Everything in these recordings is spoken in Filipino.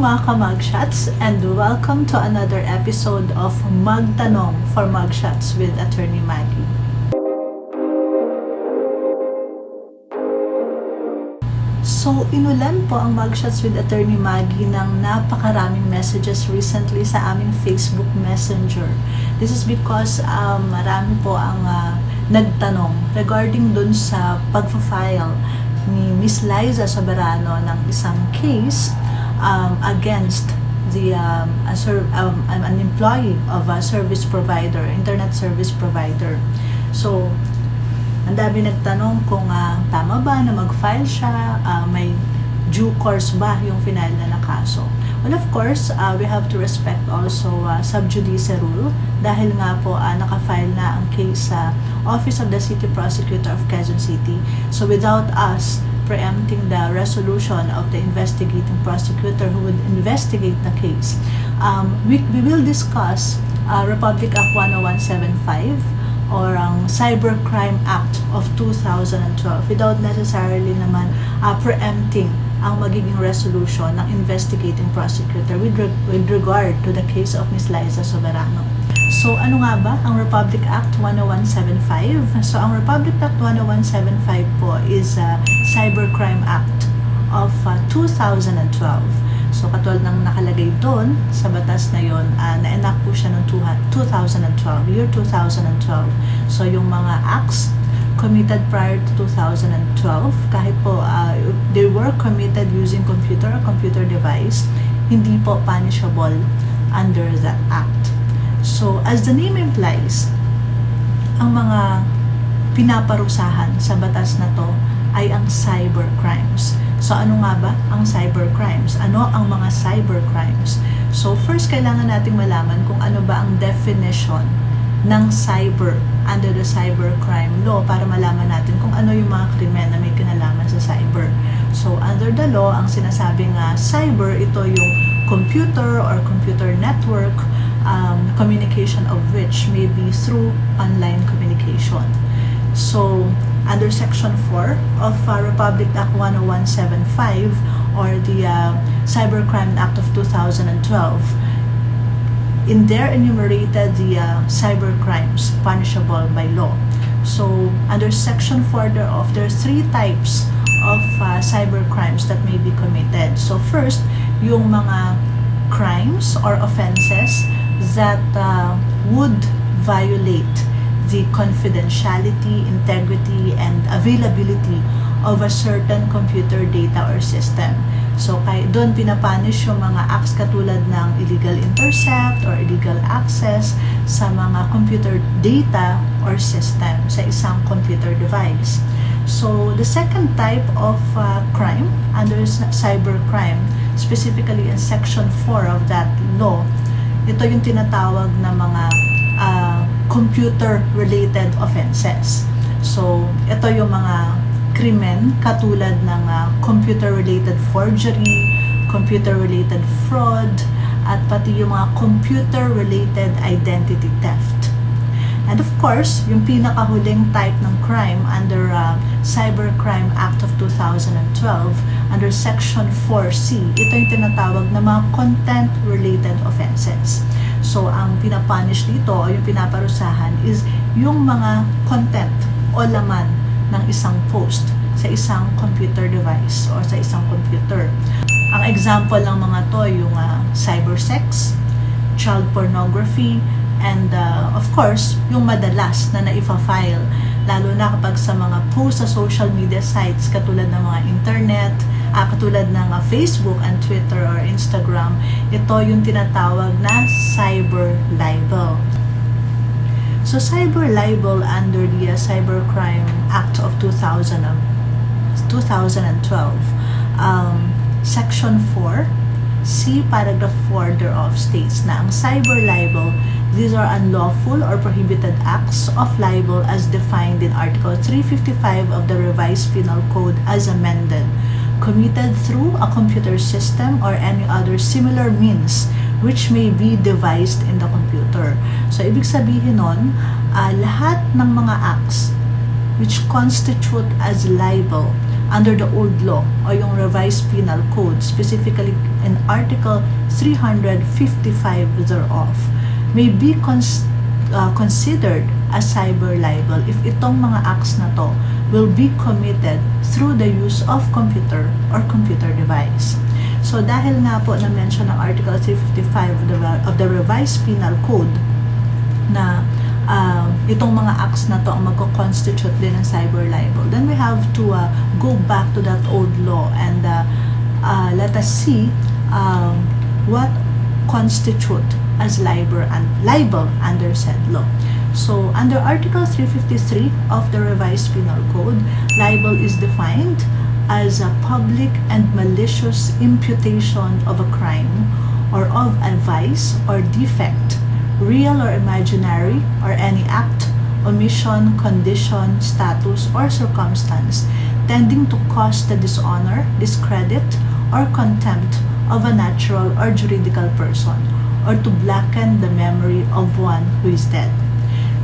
mga ka-Mugshots, and welcome to another episode of Magtanong for Mugshots with Atty. Maggie. So, inulan po ang Mugshots with Atty. Maggie ng napakaraming messages recently sa aming Facebook Messenger. This is because marami po ang nagtanong regarding dun sa pag-file ni Miss Liza Soberano ng isang case against the an employee of a service provider, internet service provider. So, ang dami nagtanong kung tama ba na mag-file siya, may due course ba yung final na kaso. Well, of course, we have to respect also sub judice rule dahil nga po naka-file na ang case sa Office of the City Prosecutor of Quezon City. So without us preempting the resolution of the investigating prosecutor who would investigate the case, we will discuss Republic Act 10175 or ang Cybercrime Act of 2012 without necessarily naman preempting ang magiging resolution ng investigating prosecutor with regard to the case of Ms. Liza Soberano. So, ano nga ba ang Republic Act 10175? So, ang Republic Act 10175 po is a Cybercrime Act of 2012. So, katulad ng nakalagay doon sa batas na yon, na-enact po siya noong 2012, year 2012. So, yung mga acts committed prior to 2012, kahit po they were committed using computer or computer device, hindi po punishable under that act. So, as the name implies, ang mga pinaparusahan sa batas na to ay ang cybercrimes. So, ano nga ba ang cybercrimes? Ano ang mga cybercrimes? So, first, kailangan nating malaman kung ano ba ang definition ng cyber under the cybercrime law para malaman natin kung ano yung mga krimen na may kinalaman sa cyber. So, under the law, ang sinasabing cyber, ito yung computer or computer network, communication of which may be through online communication. So, under Section 4 of Republic Act 10175 or the Cybercrime Act of 2012, in there enumerated the cybercrimes punishable by law. So, under Section 4 thereof, there are three types of cybercrimes that may be committed. So, first, yung mga crimes or offenses that would violate the confidentiality, integrity, and availability of a certain computer data or system. So, doon pinapunish yung mga acts katulad ng illegal intercept or illegal access sa mga computer data or system sa isang computer device. So, the second type of crime under cybercrime, specifically in Section 4 of that law, ito yung tinatawag na mga computer-related offenses. So, ito yung mga krimen katulad ng computer-related forgery, computer-related fraud, at pati yung mga computer-related identity theft. And of course, yung pinakahuling type ng crime under Cybercrime Act of 2012, under Section 4C, ito yung tinatawag na mga content-related offenses. So, ang pinapunish dito o yung pinaparusahan is yung mga content o laman ng isang post sa isang computer device or sa isang computer. Ang example ng mga to yung cybersex, child pornography, and of course, yung madalas na naifa-file, lalo na kapag sa mga post sa social media sites katulad ng mga internet, katulad ng Facebook and Twitter or Instagram, ito yung tinatawag na cyber libel. So, cyber libel under the Cybercrime Act of 2012, Section 4, C, Paragraph 4 thereof states na ang cyber libel, these are unlawful or prohibited acts of libel as defined in Article 355 of the Revised Penal Code as amended, committed through a computer system or any other similar means which may be devised in the computer. So, ibig sabihin nun, lahat ng mga acts which constitute as libel under the old law o yung revised penal code, specifically in Article 355 thereof may be considered as cyber libel if itong mga acts na to will be committed through the use of computer or computer device. So dahil nga po na-mention ng Article 355 of the Revised Penal Code na itong mga acts na to ang magko-constitute din ng cyber libel, then we have to go back to that old law and let us see what constitute as libel under said law. So under Article 353 of the Revised Penal Code, libel is defined as a public and malicious imputation of a crime or of a vice or defect, real or imaginary, or any act, omission, condition, status, or circumstance tending to cause the dishonor, discredit, or contempt of a natural or juridical person, or to blacken the memory of one who is dead.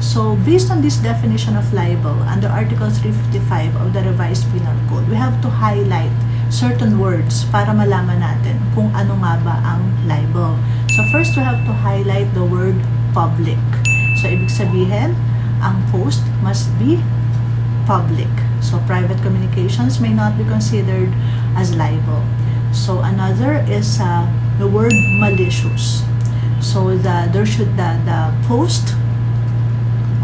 So, based on this definition of libel under Article 355 of the Revised Penal Code, we have to highlight certain words para malaman natin kung ano nga ba ang libel. So, first we have to highlight the word public. So, ibig sabihin, ang post must be public. So, private communications may not be considered as libel. So, another is the word malicious. So, the post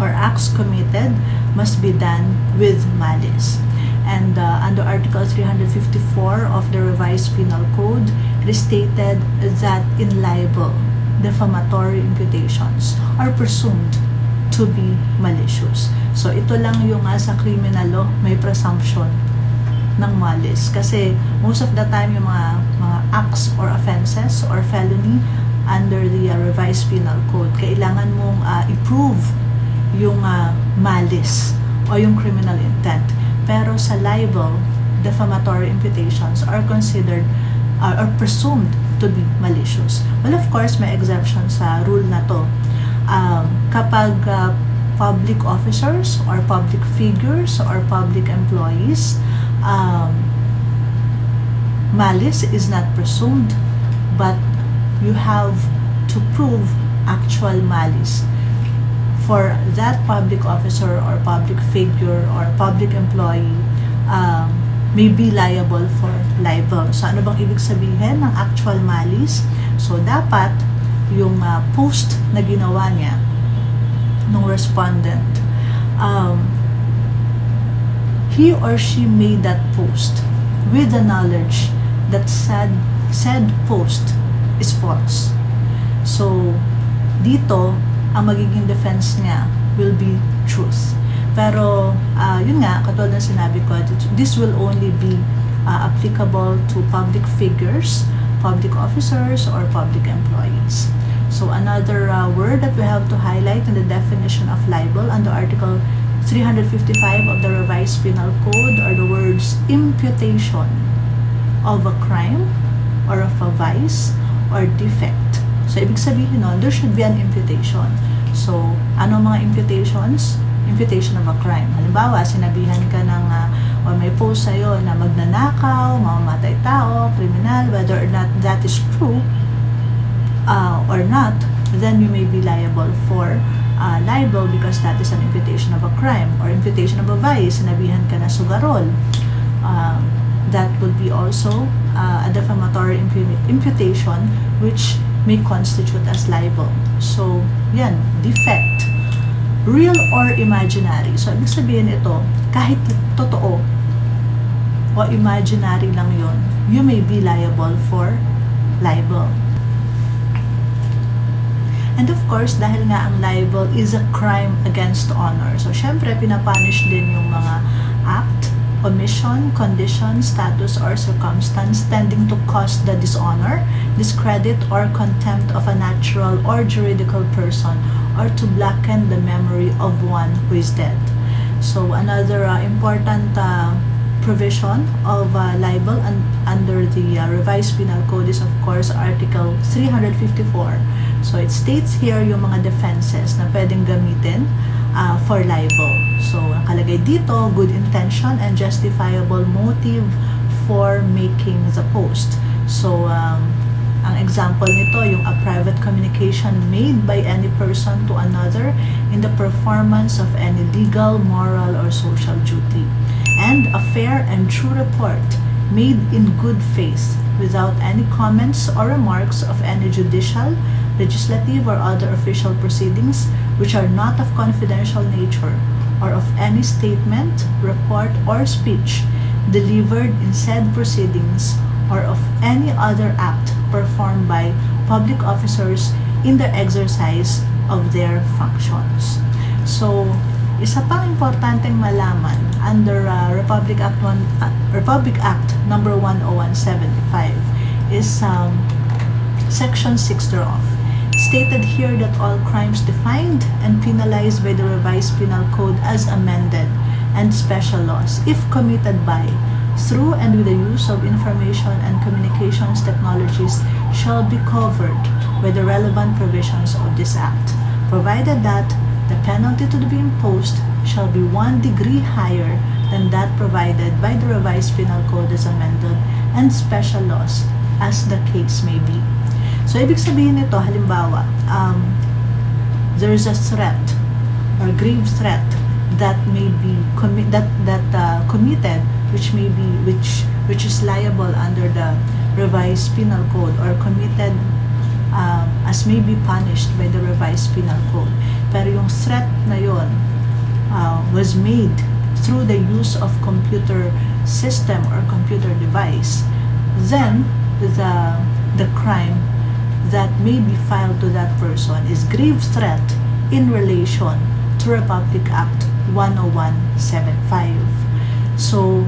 or acts committed must be done with malice. And under Article 354 of the Revised Penal Code, it is stated that in libel, defamatory imputations are presumed to be malicious. So, ito lang yung sa criminal law, may presumption ng malice. Kasi, most of the time, yung mga acts or offenses or felony under the Revised Penal Code, kailangan mong i-prove yung malice o yung criminal intent. Pero sa libel, defamatory imputations are considered or presumed to be malicious. Well, of course, may exemption sa rule na to. Kapag public officers or public figures or public employees, malice is not presumed, but you have to prove actual malice for that public officer or public figure or public employee may be liable for libel. So, ano bang ibig sabihin ng actual malice? So, dapat yung post na ginawa niya ng respondent, he or she made that post with the knowledge that said post is false. So, dito, ang magiging defense niya will be truth. Pero, yun nga, katulad ng sinabi ko, this will only be applicable to public figures, public officers, or public employees. So, another word that we have to highlight in the definition of libel under Article 355 of the Revised Penal Code are the words imputation of a crime or of a vice or defect. So, ibig sabihin nun, there should be an imputation. So, ano mga imputations? Imputation of a crime. Halimbawa, sinabihan ka ng or may post sa'yo na magnanakaw, mamamatay tao, criminal, whether or not that is true or not, then you may be liable for libel because that is an imputation of a crime. Or imputation of a vice, sinabihan ka na sugarol. That would be also a defamatory imputation which may constitute as libel. So, yan, defect. Real or imaginary. So, ibig sabihin ito, kahit totoo o imaginary lang yon, you may be liable for libel. And of course, dahil nga ang libel is a crime against honor. So, syempre, pinapunish din yung mga act, omission, condition, status, or circumstance tending to cause the dishonor, discredit, or contempt of a natural or juridical person, or to blacken the memory of one who is dead. So, another important provision of libel under the Revised Penal Code is, of course, Article 354. So, it states here yung mga defenses na pwedeng gamitin for libel. So, nakalagay dito, good intention and justifiable motive for making the post. So, Ang example nito, yung a private communication made by any person to another in the performance of any legal, moral, or social duty. And a fair and true report made in good faith without any comments or remarks of any judicial, legislative, or other official proceedings which are not of confidential nature, or of any statement, report, or speech delivered in said proceedings, or of any other act performed by public officers in the exercise of their functions. So, isa pang importanteng malaman under Republic Act number 10175 is Section 6 thereof. Stated here that all crimes defined and penalized by the revised penal code as amended and special laws, if committed by, through and with the use of information and communications technologies, shall be covered by the relevant provisions of this act, provided that the penalty to be imposed shall be 1 degree higher than that provided by the revised penal code as amended and special laws, as the case may be. So, ibig sabihin nito, halimbawa, there is a threat or grave threat that may be committed, which is liable under the revised penal code, or committed as may be punished by the revised penal code. Pero yung threat na yon was made through the use of computer system or computer device, then the crime that may be filed to that person is grave threat in relation to Republic Act 10175. So,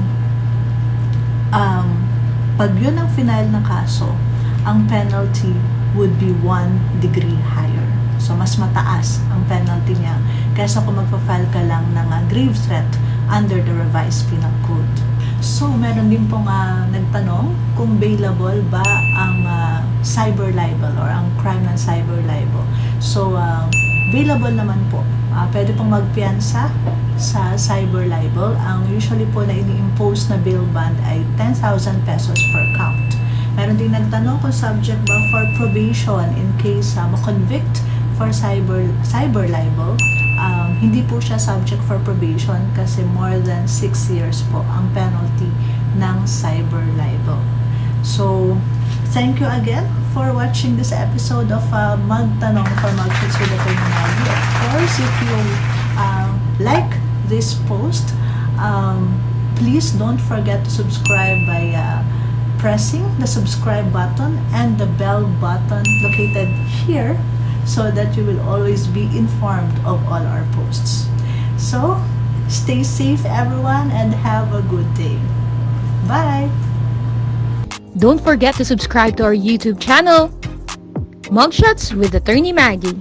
pag yun ang final na kaso, ang penalty would be 1 degree higher. So, mas mataas ang penalty niya kaysa kung magpa-file ka lang ng grave threat under the revised penal code. So, meron din pong nagtanong kung bailable ba ang cyber libel or ang crime ng cyber libel. So, bailable naman po. Pwede pong magpiyansa sa cyber libel. Ang usually po na ini-impose na bail bond ay 10,000 pesos per count. Meron din nagtanong kung subject ba for probation in case ma-convict for cyber libel. Hindi po siya subject for probation kasi more than 6 years po ang penalty ng cyber libel. So, thank you again for watching this episode of Magtanong for Mugshots with Atty. Maggie. Of course, if you like this post, please don't forget to subscribe by pressing the subscribe button and the bell button located here, so that you will always be informed of all our posts. So, stay safe everyone and have a good day. Bye! Don't forget to subscribe to our YouTube channel, Mugshots with Atty. Maggie.